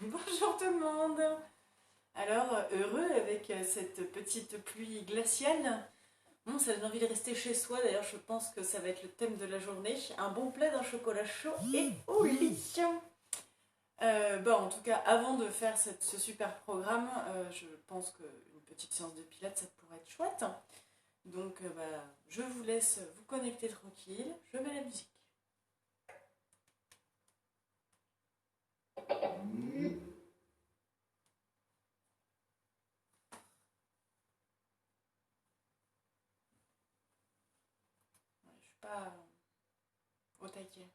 Bonjour tout le monde. Alors, heureux avec cette petite pluie glaciale. Ça donne envie de rester chez soi. D'ailleurs, je pense que ça va être le thème de la journée. Un bon plat d'un chocolat chaud et au lit. En tout cas, avant de faire ce super programme, je pense qu'une petite séance de pilates, ça pourrait être chouette. Donc, je vous laisse vous connecter tranquille. Je mets la musique. Je suis pas au taquet.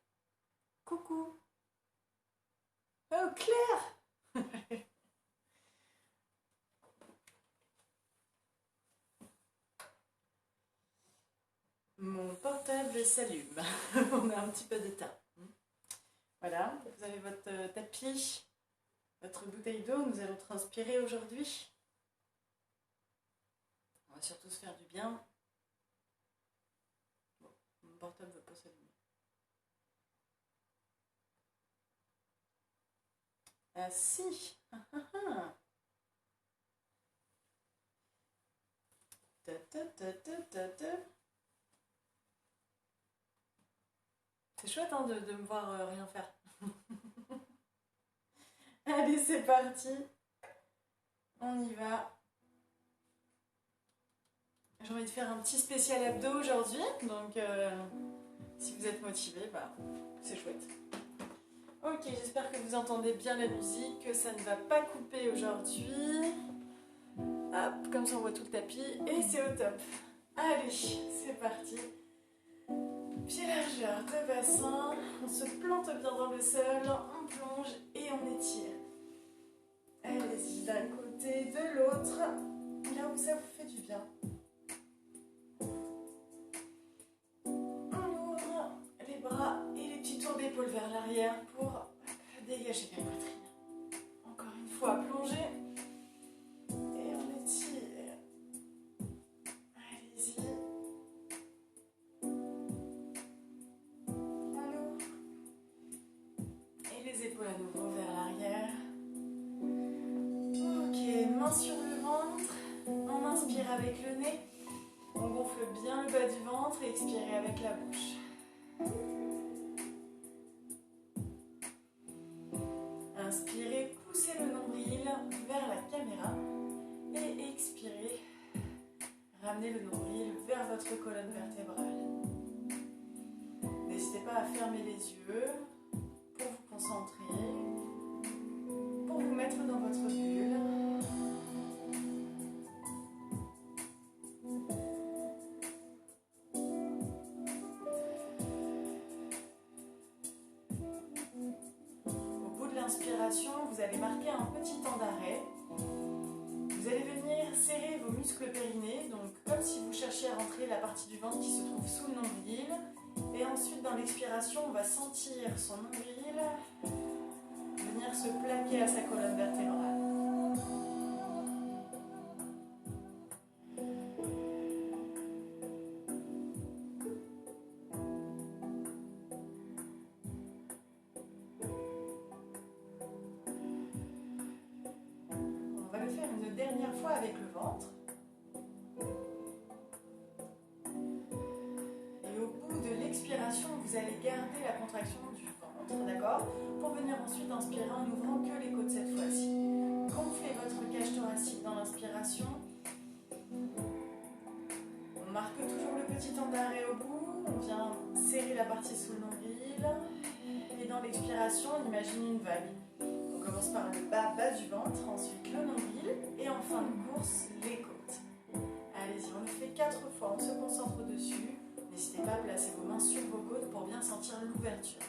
Coucou. Oh, Claire. Mon portable s'allume. On a un petit peu d'état. Voilà, vous avez votre tapis, votre bouteille d'eau. Nous allons transpirer aujourd'hui. On va surtout se faire du bien. Bon, mon portable ne va pas s'allumer. Ah si. C'est chouette hein, de me voir rien faire. Allez, c'est parti. On y va. J'ai envie de faire un petit spécial abdos aujourd'hui. Donc, si vous êtes motivés, c'est chouette. Ok, j'espère que vous entendez bien la musique, que ça ne va pas couper aujourd'hui. Hop, comme ça on voit tout le tapis et c'est au top. Allez, c'est parti. Pied largeur de bassin, on se plante bien dans le sol, on plonge et on étire. Allez-y d'un côté, de l'autre, là où ça vous fait du bien. On ouvre les bras et les petits tours d'épaule vers l'arrière pour dégager la poitrine. Encore une fois, plongez et on étire. Allez-y. Épaules à nouveau vers l'arrière. Ok, main sur le ventre. On inspire avec le nez. On gonfle bien le bas du ventre et expirez avec la bouche. Inspirez, poussez le nombril vers la caméra. Et expirez, ramenez le nombril vers votre colonne vertébrale. N'hésitez pas à fermer les yeux pour vous concentrer, pour vous mettre dans votre bulle. Au bout de l'inspiration, vous allez marquer un petit temps d'arrêt. Vous allez venir serrer vos muscles périnés, donc comme si vous cherchiez à rentrer la partie du ventre qui se trouve sous le nombril. Et ensuite, dans l'expiration, on va sentir son nombril venir se plaquer à sa colonne vertébrale. On va le faire une dernière fois avec le ventre. Et au bout de l'expiration, vous allez garder la contraction du ventre, d'accord? Pour venir ensuite inspirer en n'ouvrant que les côtes cette fois-ci. Gonflez votre cage thoracique dans l'inspiration. On marque toujours le petit temps d'arrêt au bout. On vient serrer la partie sous le nombril. Et dans l'expiration, on imagine une vague. On commence par le bas du ventre, ensuite le nombril et en fin de course, les côtes. Allez-y, on le fait 4 fois, on se concentre dessus. N'hésitez pas à placer vos mains sur vos côtes pour bien sentir l'ouverture.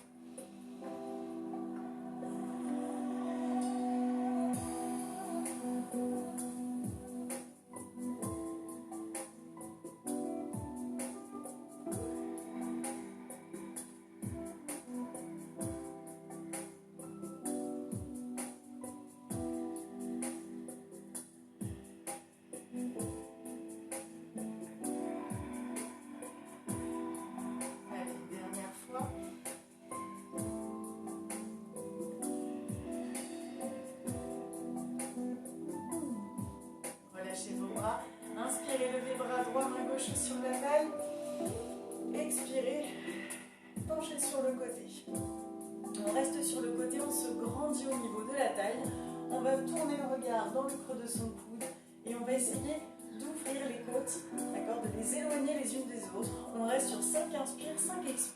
grandit au niveau de la taille. On va tourner le regard dans le creux de son coude et on va essayer d'ouvrir les côtes, d'accord, de les éloigner les unes des autres. On reste sur 5 inspire, 5 expire.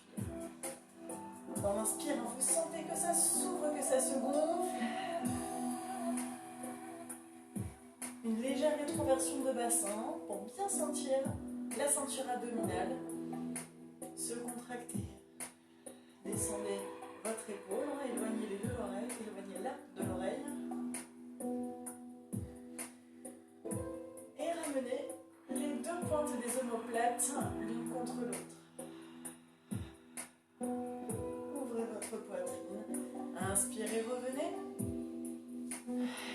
Dans l'inspire, vous sentez que ça s'ouvre, que ça se gonfle. Une légère rétroversion de bassin pour bien sentir la ceinture abdominale se contracter. Descendez votre épaule, éloignez les deux oreilles, éloignez l'arc de l'oreille. Et ramenez les deux pointes des omoplates l'une contre l'autre. Ouvrez votre poitrine. Inspirez, revenez.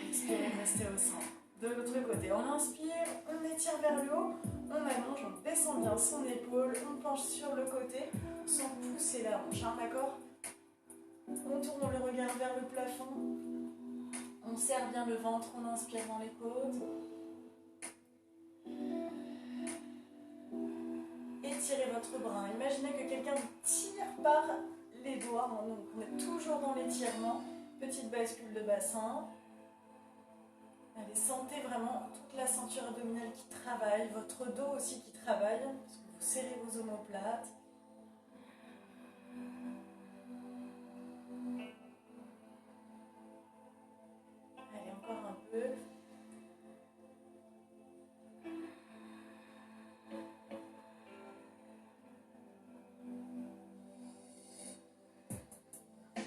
Expirez, restez au centre. De l'autre côté, on inspire, on étire vers le haut, on allonge, on descend bien son épaule, on penche sur le côté sans pousser la hanche, d'accord? On tourne le regard vers le plafond, on serre bien le ventre, on inspire dans les côtes. Étirez votre bras, imaginez que quelqu'un vous tire par les doigts, donc on est toujours dans l'étirement, petite bascule de bassin. Allez, sentez vraiment toute la ceinture abdominale qui travaille, votre dos aussi qui travaille, parce que vous serrez vos omoplates. Allez, encore un peu.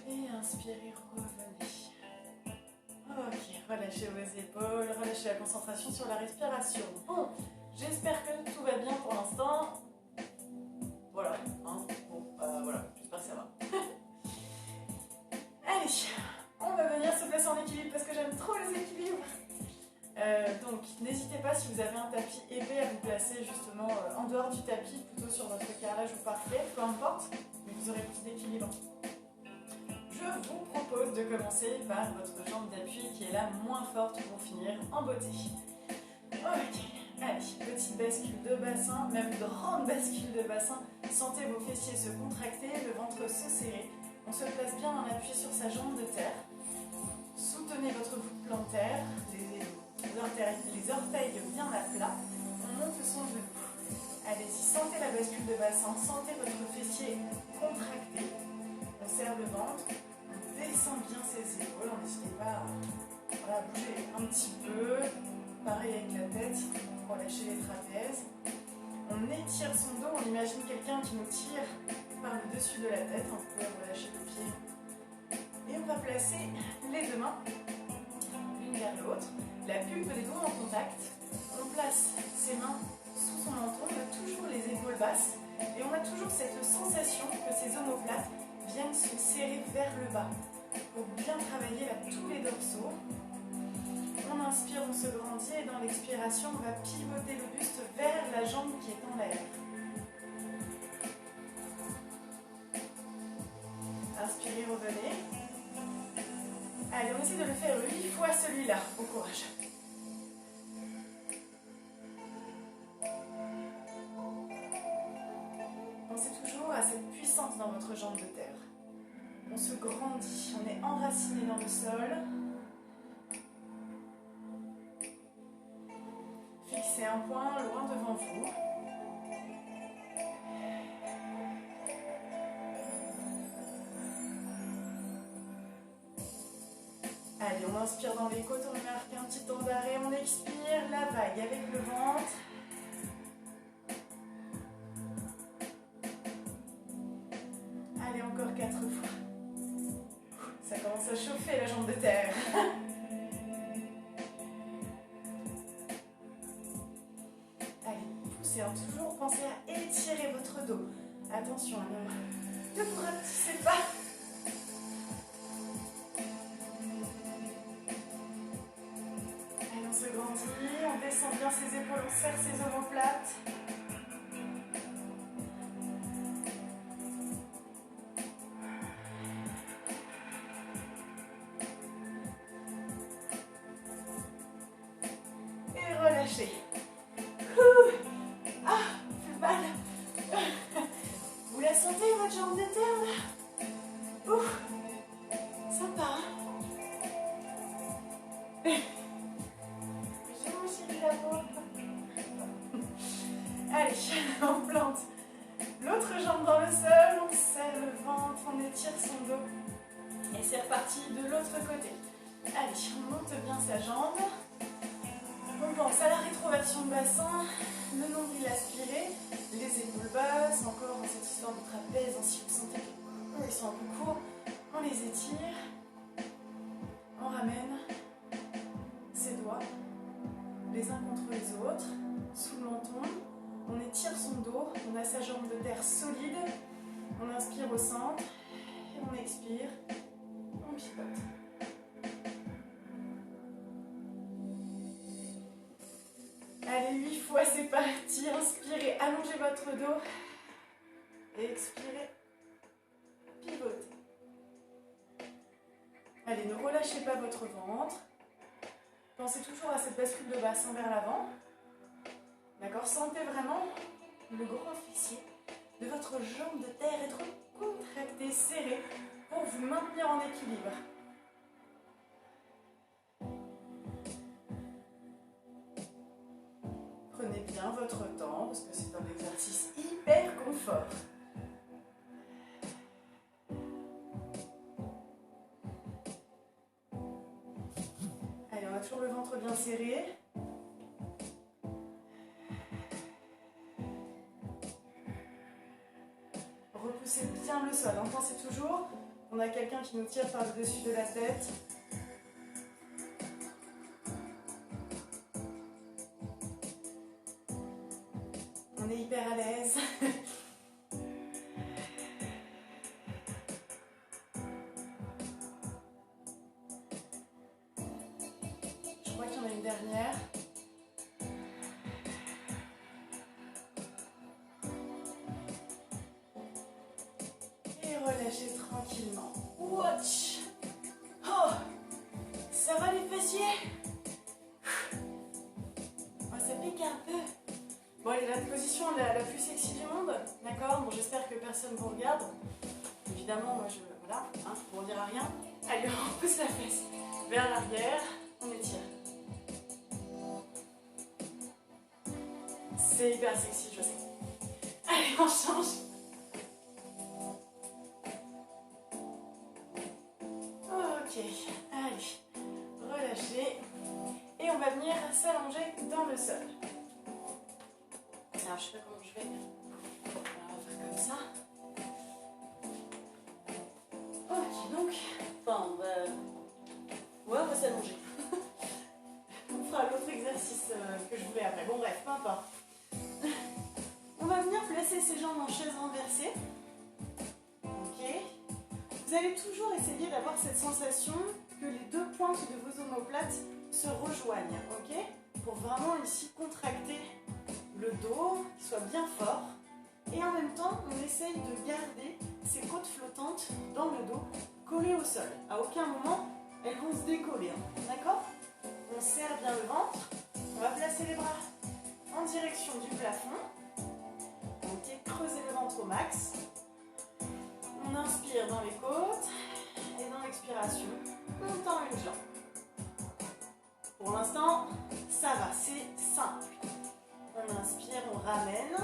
Et inspirez, revenez. Ok, relâchez vos épaules, relâchez la concentration sur la respiration. Bon, j'espère que tout va bien pour l'instant. Voilà, hein. Bon, voilà, j'espère que ça va. Allez, on va venir se placer en équilibre parce que j'aime trop les équilibres. Donc, n'hésitez pas si vous avez un tapis épais à vous placer justement en dehors du tapis, plutôt sur votre carrelage ou parquet, peu importe, mais vous aurez plus d'équilibre. Je vous propose de commencer par votre jambe d'appui qui est la moins forte pour finir en beauté. Ok, allez, petite bascule de bassin, même grande bascule de bassin. Sentez vos fessiers se contracter, le ventre se serrer. On se place bien en appui sur sa jambe de terre. Soutenez votre voûte plantaire, les orteils bien à plat. On monte son genou. Allez-y, sentez la bascule de bassin, sentez votre fessier contracté. On serre le ventre. Descend bien ses épaules, n'hésitez pas à bouger un petit peu, pareil avec la tête, relâcher les trapèzes. On étire son dos, on imagine quelqu'un qui nous tire par le dessus de la tête, vous pouvez relâcher le pied. Et on va placer les deux mains l'une vers l'autre, la pulpe des doigts en contact. On place ses mains sous son menton, on a toujours les épaules basses et on a toujours cette sensation que ces omoplates viennent se serrer vers le bas pour bien travailler là, tous les dorsaux. On inspire, on se grandit et dans l'expiration, on va pivoter le buste vers la jambe qui est en l'air. Inspirez, revenez. Allez, on essaie de le faire 8 fois celui-là. Bon courage. Pensez toujours à cette puissance dans votre jambe de terre. On se grandit, on est enraciné dans le sol. Fixez un point loin devant vous. Allez, on inspire dans les côtes, on marque un petit temps d'arrêt, on expire, la vague avec le ventre. Allez, encore 4 fois. Ça commence à chauffer la jambe de terre. Allez, poussez, toujours pensez à étirer votre dos. Attention, ne vous rapetissez pas. Allez, on se grandit, on descend bien ses épaules, on serre ses omoplates. Relâchez. Ah, plus mal. Vous la sentez votre jambe de terre là? Ouf, sympa. Hein? Et c'est reparti de l'autre côté. Allez, on monte bien sa jambe. On pense à la rétroversion de bassin, le nombril aspiré, les épaules basses, encore dans cette histoire de trapèze, si vous sentez qu'ils sont un peu courts, on les étire, on ramène ses doigts les uns contre les autres, sous le menton, on étire son dos, on a sa jambe de terre solide, on inspire au centre, et on expire, on pivote. Allez, 8 fois, c'est parti. Inspirez, allongez votre dos. Et expirez, pivotez. Allez, ne relâchez pas votre ventre. Pensez toujours à cette bascule de bassin vers l'avant. D'accord? Sentez vraiment le grand fessier de votre jambe de terre être contracté, serré pour vous maintenir en équilibre. Prenez bien votre temps parce que c'est un exercice hyper confort. Allez, on a toujours le ventre bien serré. Repoussez bien le sol. Pensez toujours qu'on a quelqu'un qui nous tire par le dessus de la tête. On est hyper à l'aise. Je crois qu'il y en a une dernière. Et relâchez tranquillement. Watch. Oh, ça va les fessiers? Oh, ça pique un peu. Bon, elle est la position la plus sexy du monde, d'accord? Bon, j'espère que personne vous regarde. Évidemment, moi, voilà, hein, pour dire à rien. Allez, on pousse la fesse vers l'arrière, on étire. C'est hyper sexy, je sais. Allez, on change. Ok, allez, relâchez. Et on va venir s'allonger dans le sol. Alors, je sais pas comment je vais. On va faire comme ça. Ok, donc, bon, on va s'allonger. On fera l'autre exercice que je voulais après. Bon, bref, peu importe. On va venir placer ses jambes en chaise renversée. Ok. Vous allez toujours essayer d'avoir cette sensation que les deux pointes de vos omoplates se rejoignent. Ok. Pour vraiment ici contracter le dos, qu'il soit bien fort. Et en même temps, on essaye de garder ces côtes flottantes dans le dos, collées au sol. À aucun moment, elles vont se décoller. D'accord? On serre bien le ventre. On va placer les bras en direction du plafond. Ok, creusez le ventre au max. On inspire dans les côtes. Et dans l'expiration, on tend une jambe. Pour l'instant, ça va, c'est simple. On inspire, on ramène.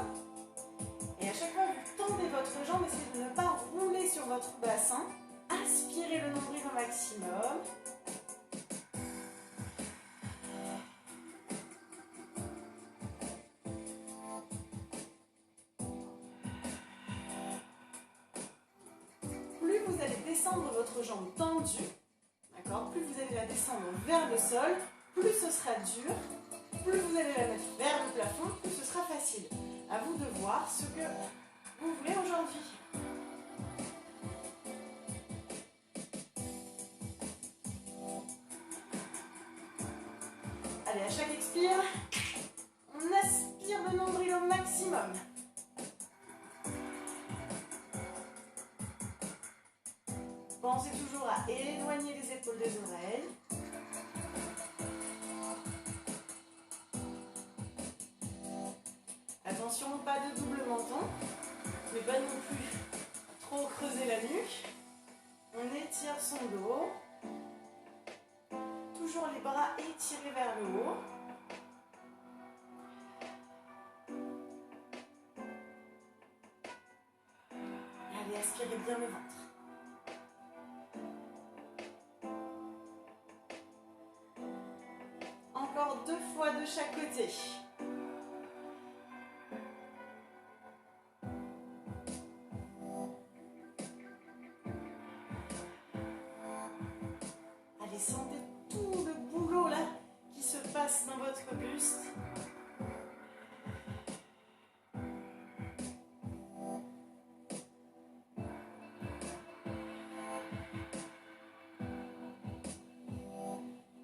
Et à chaque fois que vous tendez votre jambe, essayez de ne pas rouler sur votre bassin. Aspirez le nombril au maximum. Plus vous allez descendre votre jambe tendue, d'accord, plus vous allez la descendre vers le sol, plus ce sera dur. Plus vous allez la mettre vers le plafond, plus ce sera facile. À vous de voir ce que vous voulez aujourd'hui. Allez, à chaque expire, on aspire le nombril au maximum. Pensez toujours à éloigner les épaules des oreilles. Attention, pas de double menton, mais pas non plus trop creuser la nuque. On étire son dos. Toujours les bras étirés vers le haut. Allez, aspirez bien le ventre. 2 fois de chaque côté. Allez, sentez tout le boulot là qui se passe dans votre buste.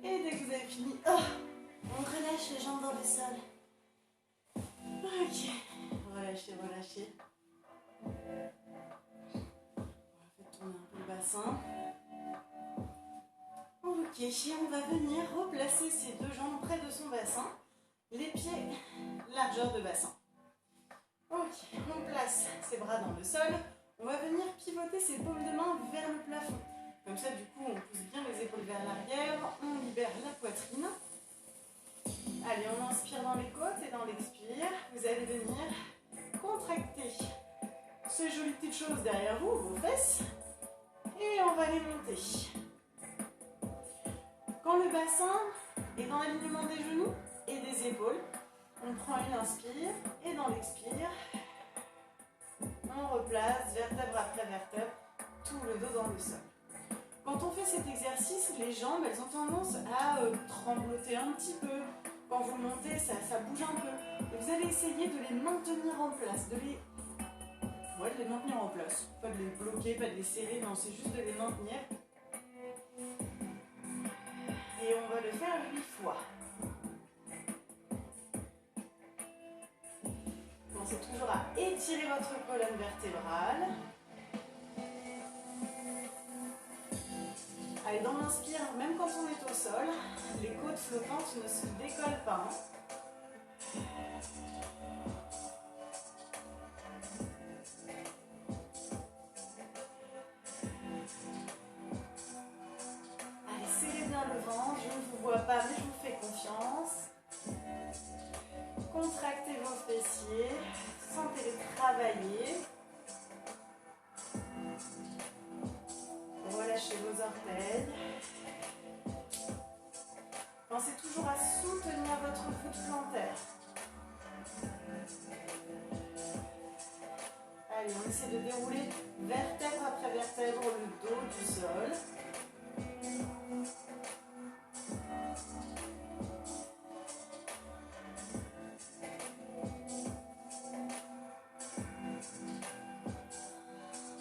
Et dès que vous avez fini, on relâche les jambes dans le sol. Ok, relâchez, relâchez. On va faire tourner un peu le bassin. Ok, on va venir replacer ses 2 jambes près de son bassin. Les pieds, largeur de bassin. Ok, on place ses bras dans le sol. On va venir pivoter ses paumes de main vers le plafond. Comme ça, du coup, on pousse bien les épaules vers l'arrière. On libère la poitrine. Allez, on inspire dans les côtes et dans l'expire. Vous allez venir contracter ces jolies petites choses derrière vous, vos fesses. Et on va les monter. Quand le bassin est dans l'alignement des genoux et des épaules, on prend une inspire et dans l'expire, on replace vertèbre après vertèbre, tout le dos dans le sol. Quand on fait cet exercice, les jambes, elles ont tendance à trembloter un petit peu. Quand vous montez, ça bouge un peu. Et vous allez essayer de les maintenir en place, de les maintenir en place. Pas de les bloquer, pas de les serrer, non, c'est juste de les maintenir. Et on va le faire 8 fois. Pensez toujours à étirer votre colonne vertébrale. Allez, dans l'inspire, même quand on est au sol, les côtes flottantes ne se décollent pas. Allez, serrez bien le ventre, je ne vous vois pas, mais je vous fais confiance. Contractez vos fessiers, sentez-les travailler. Relâchez vos orteils. Pensez toujours à soutenir votre voûte plantaire. Allez, on essaie de dérouler vertèbre après vertèbre le dos du sol.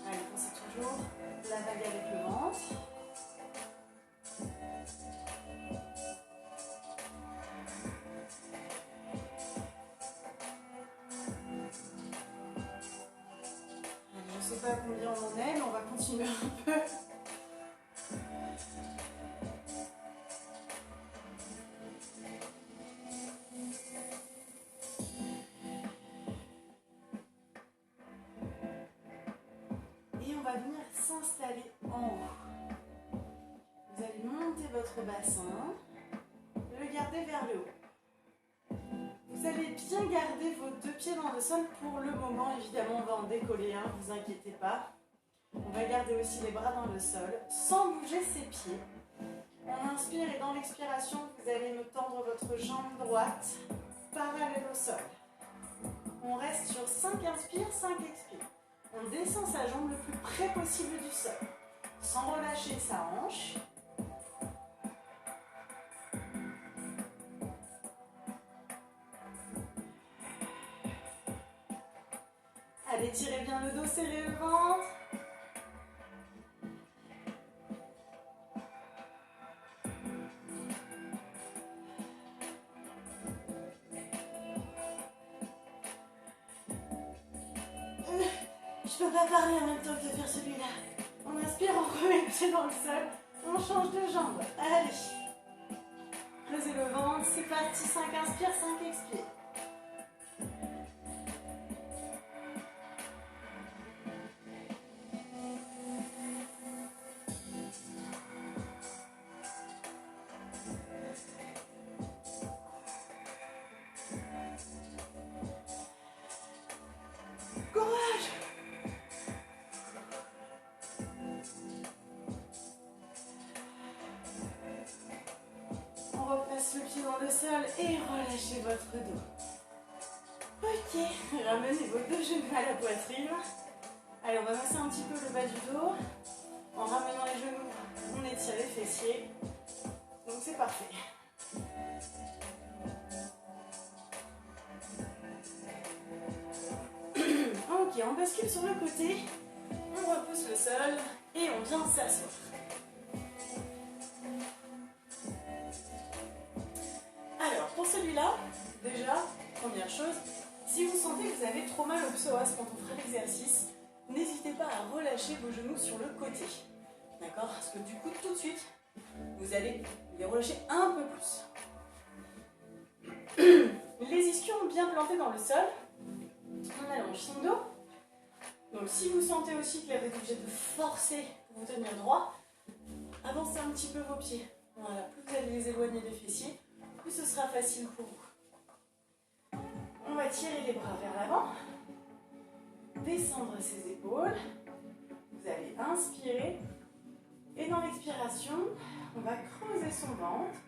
Allez, pensez toujours la vague avec le ventre. Je ne sais pas combien on en est, mais on va continuer un peu. Et on va venir s'installer en haut. Vous allez monter votre bassin, le garder vers le haut. Vous allez bien garder vos 2 pieds dans le sol pour le moment. Évidemment, on va en décoller un, ne vous inquiétez pas. On va garder aussi les bras dans le sol, sans bouger ses pieds. On inspire et dans l'expiration, vous allez me tendre votre jambe droite parallèle au sol. On reste sur 5 inspires, 5 expires. On descend sa jambe le plus près possible du sol, sans relâcher sa hanche. Allez, tirez bien le dos, serrez le ventre. Je peux pas parler en même temps que de faire celui-là. On inspire, on remet le pied dans le sol. On change de jambe. Allez. Creusez le ventre. C'est parti. 5 inspire, 5 expire. Courage! On replace le pied dans dans le sol et relâchez votre dos. Ok, ramenez vos deux genoux à la poitrine. Allez, on va masser un petit peu le bas du dos. En ramenant les genoux, on étire les fessiers. Donc c'est parfait. Ok, on bascule sur le côté. On repousse le sol et on vient s'asseoir. Alors, pour celui-là, déjà, première chose, si vous sentez que vous avez trop mal au psoas quand on fera l'exercice, n'hésitez pas à relâcher vos genoux sur le côté. D'accord? Parce que du coup, tout de suite, vous allez les relâcher un peu plus. Les ischions bien plantés dans le sol. On allonge son dos. Donc si vous sentez aussi que là vous êtes obligé de forcer pour vous tenir droit, avancez un petit peu vos pieds. Voilà, plus vous allez les éloigner des fessiers, plus ce sera facile pour vous. On va tirer les bras vers l'avant, descendre ses épaules. Vous allez inspirer et dans l'expiration, on va creuser son ventre,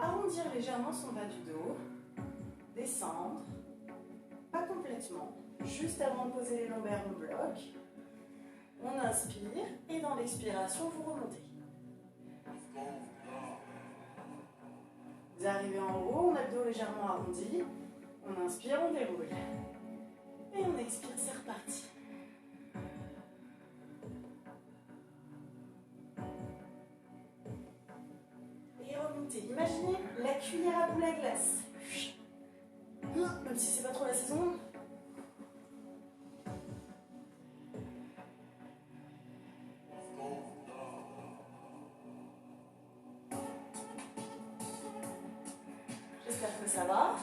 arrondir légèrement son bas du dos, descendre, pas complètement. Juste avant de poser les lombaires, on bloque. On inspire et dans l'expiration, vous remontez. Vous arrivez en haut, on a le dos légèrement arrondi. On inspire, on déroule. Et on expire, c'est reparti. Et remontez. Imaginez la cuillère à boule à glace. Même si c'est pas trop la saison. J'espère que ça va.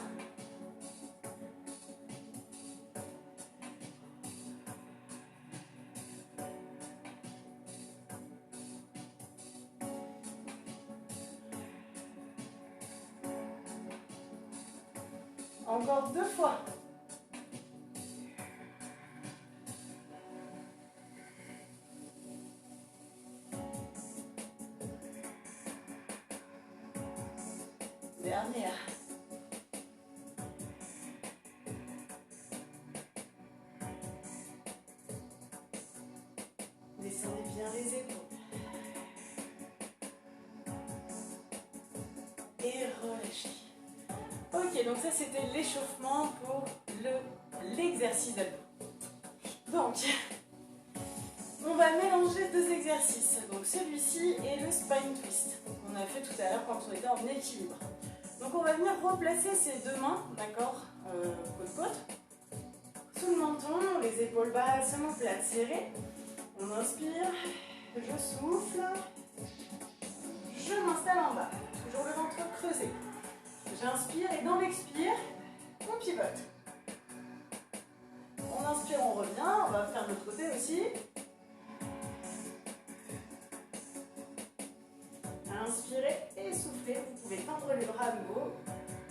Encore 2 fois. Dernière. Descendez bien les épaules. Et relâchez. Ok, donc ça c'était l'échauffement pour l'exercice d'abdos. Donc, on va mélanger 2 exercices. Donc celui-ci et le spine twist qu'on a fait tout à l'heure quand on était en équilibre. Donc on va venir replacer ces 2 mains, d'accord, côte-côte, sous le menton, les épaules basses, omoplates serrées. On inspire, je souffle, je m'installe en bas, toujours le ventre creusé. J'inspire et dans l'expire, on pivote. On inspire, on revient, on va faire de l'autre côté aussi. Inspirez et soufflez, vous pouvez tendre les bras à nouveau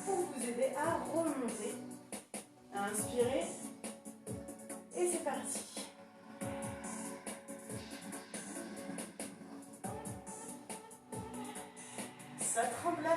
pour vous aider à remonter. Inspirez et c'est parti. Ça tremblote.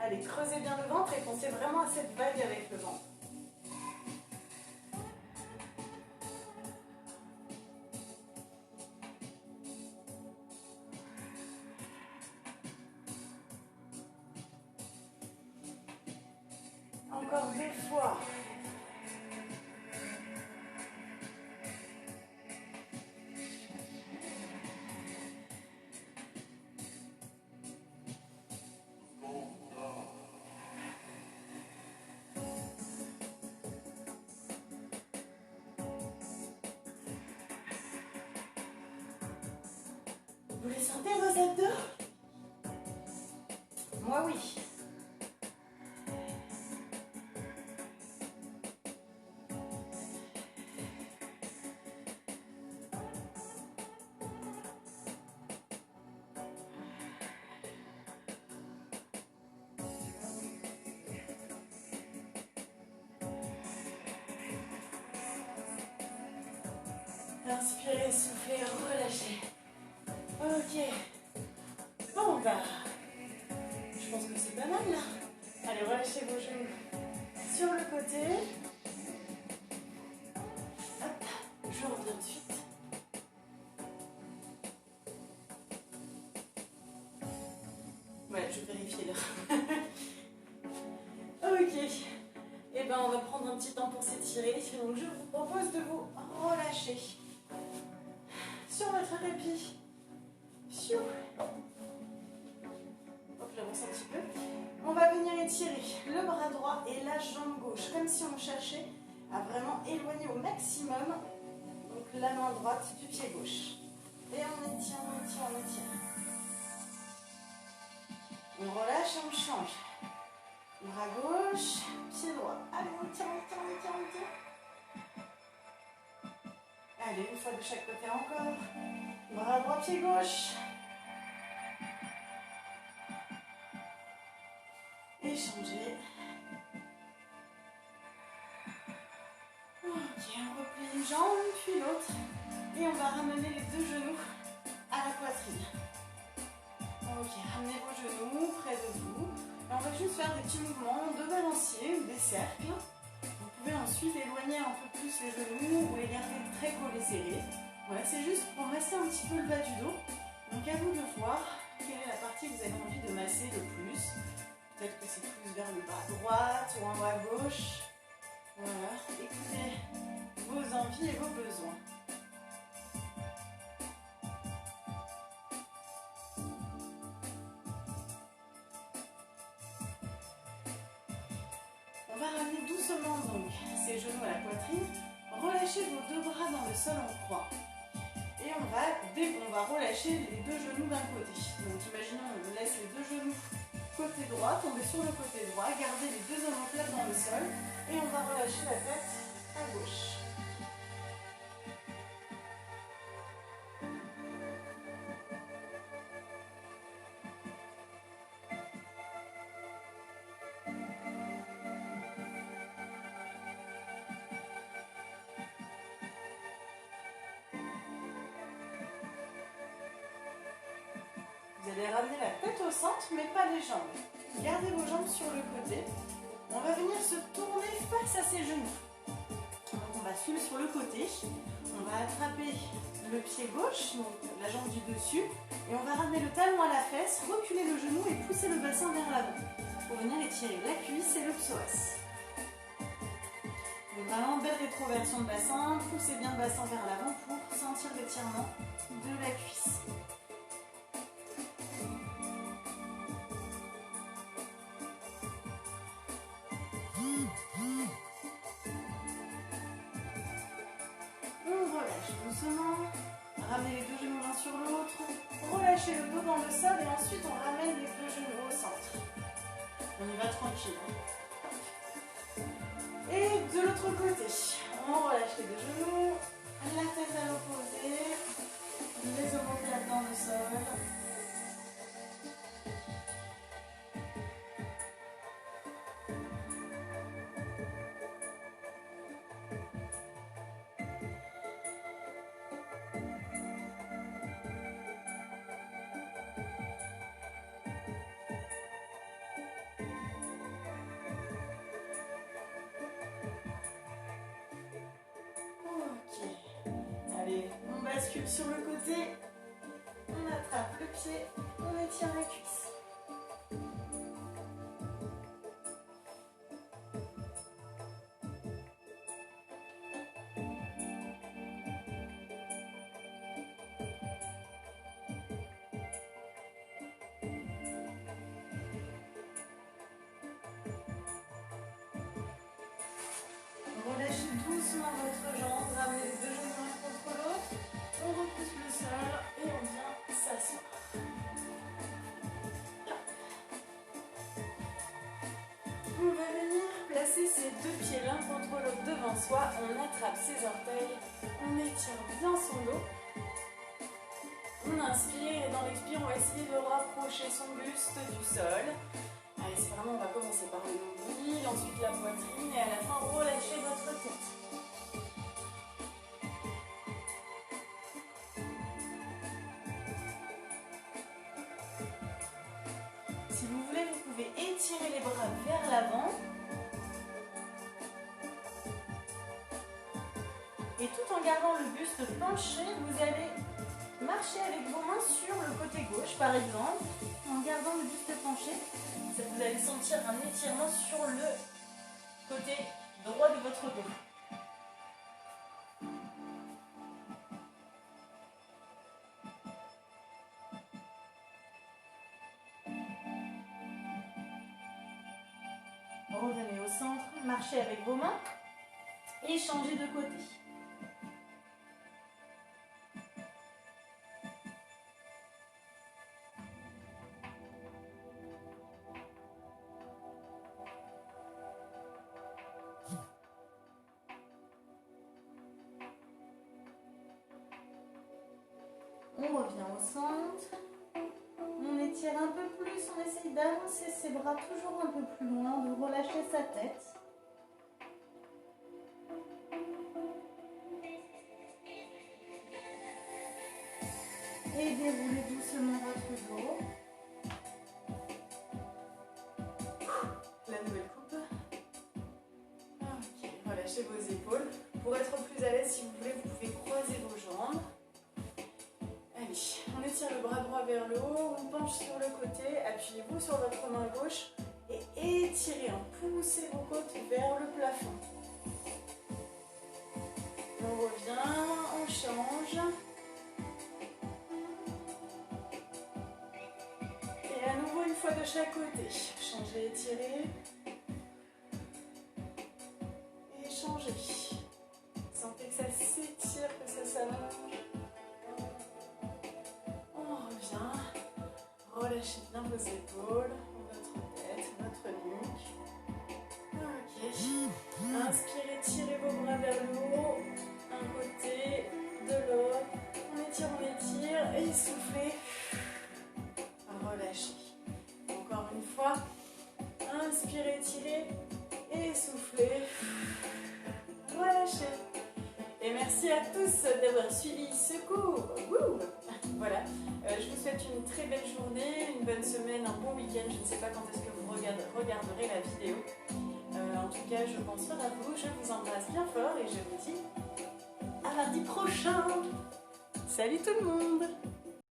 Allez, creusez bien le ventre et pensez vraiment à cette vague avec le ventre. Encore 2 fois. Vous les sentez vos abdos? Moi oui. Inspirez, soufflez, relâchez. Ok. Bon, bah, je pense que c'est pas mal là. Allez, relâchez vos genoux sur le côté. Hop, je reviens de suite. Ouais, je vérifie l'heure. Ok. Et ben, on va prendre un petit temps pour s'étirer. Donc, je vous propose de vous relâcher sur votre répit. Pfiou. Hop, j'avance un petit peu. On va venir étirer le bras droit et la jambe gauche, comme si on cherchait à vraiment éloigner au maximum donc la main droite du pied gauche. Et on étire, on étire, on étire. On relâche et on change. Bras gauche, pied droit. Allez, on tire, on tire, on tire, on tire. Allez, une fois de chaque côté encore. Bras droit, pied gauche. Et changer. Ok, on replie une jambe, puis l'autre. Et on va ramener les deux genoux à la poitrine. Ok, ramenez vos genoux près de vous. Et on va juste faire des petits mouvements de balancier ou des cercles. Vous pouvez ensuite éloigner un peu plus les genoux ou les garder très collés serrés. Voilà, c'est juste pour masser un petit peu le bas du dos. Donc à vous de voir quelle est la partie que vous avez envie de masser le plus. Peut-être que c'est plus vers le bras droit ou en bas gauche. Voilà, écoutez vos envies et vos besoins. On va ramener doucement donc ces genoux à la poitrine. Relâchez vos deux bras dans le sol en croix. Et on va relâcher les deux genoux d'un côté. Donc imaginons on laisse les deux genoux côté droit, tomber sur le côté droit, garder les deux omoplates dans le sol et on va relâcher la tête à gauche. Vous allez ramener la tête au centre, mais pas les jambes. Gardez vos jambes sur le côté. On va venir se tourner face à ses genoux. Donc on va suivre sur le côté. On va attraper le pied gauche, donc la jambe du dessus. Et on va ramener le talon à la fesse, reculer le genou et pousser le bassin vers l'avant. Pour venir étirer la cuisse et le psoas. Donc vraiment belle rétroversion de bassin. Poussez bien le bassin vers l'avant pour sentir l'étirement de la cuisse. Ramenez les deux genoux l'un sur l'autre, relâchez le dos dans le sol et ensuite on ramène les deux genoux au centre. On y va tranquille. Et de l'autre côté, on relâche les deux genoux, la tête à l'opposé, les omoplates dans le sol. Allez, on bascule sur le côté, on attrape le pied, on étire la cuisse. Relâchez doucement votre jambe, ramenez les deux genoux l'un contre l'autre, on repousse le sol et on vient s'asseoir. On va venir placer ses deux pieds l'un contre l'autre devant soi, on attrape ses orteils, on étire bien son dos. On inspire et dans l'expire on va essayer de rapprocher son buste du sol. Allez, c'est vraiment, on va commencer par le nombril, ensuite la poitrine et à la fin relâchez votre tête. Et tout en gardant le buste penché, vous allez marcher avec vos mains sur le côté gauche, par exemple, en gardant le buste penché. Vous allez sentir un étirement sur le côté droit de votre dos. Revenez au centre, marchez avec vos mains et changez de côté. On revient au centre. On étire un peu plus, on essaye d'avancer ses bras toujours un peu plus loin, de relâcher sa tête. Et déroulez doucement votre dos. La nouvelle coupe. Ok, relâchez vos épaules. Pour être plus à l'aise, si vous voulez, vous pouvez croiser vos jambes. Allez, on étire le bras droit vers le haut, on penche sur le côté, appuyez-vous sur votre main gauche et étirez, poussez vos côtes vers le plafond. On revient, on change. Et à nouveau une fois de chaque côté. Changez, étirez. Et changez. Sentez que ça s'étire, que ça s'allonge. Relâchez bien vos épaules, votre tête, votre nuque. Ok. Inspirez, tirez vos bras vers le haut. Un côté, de l'autre. On étire et soufflez. Relâchez. Encore une fois. Inspirez, tirez et soufflez. Relâchez. Et merci à tous d'avoir suivi ce cours. Wouh! Voilà. Je vous souhaite une très belle journée, une bonne semaine, un bon week-end. Je ne sais pas quand est-ce que vous regarderez la vidéo. En tout cas, je pense fort à vous. Je vous embrasse bien fort et je vous dis à mardi prochain. Salut tout le monde!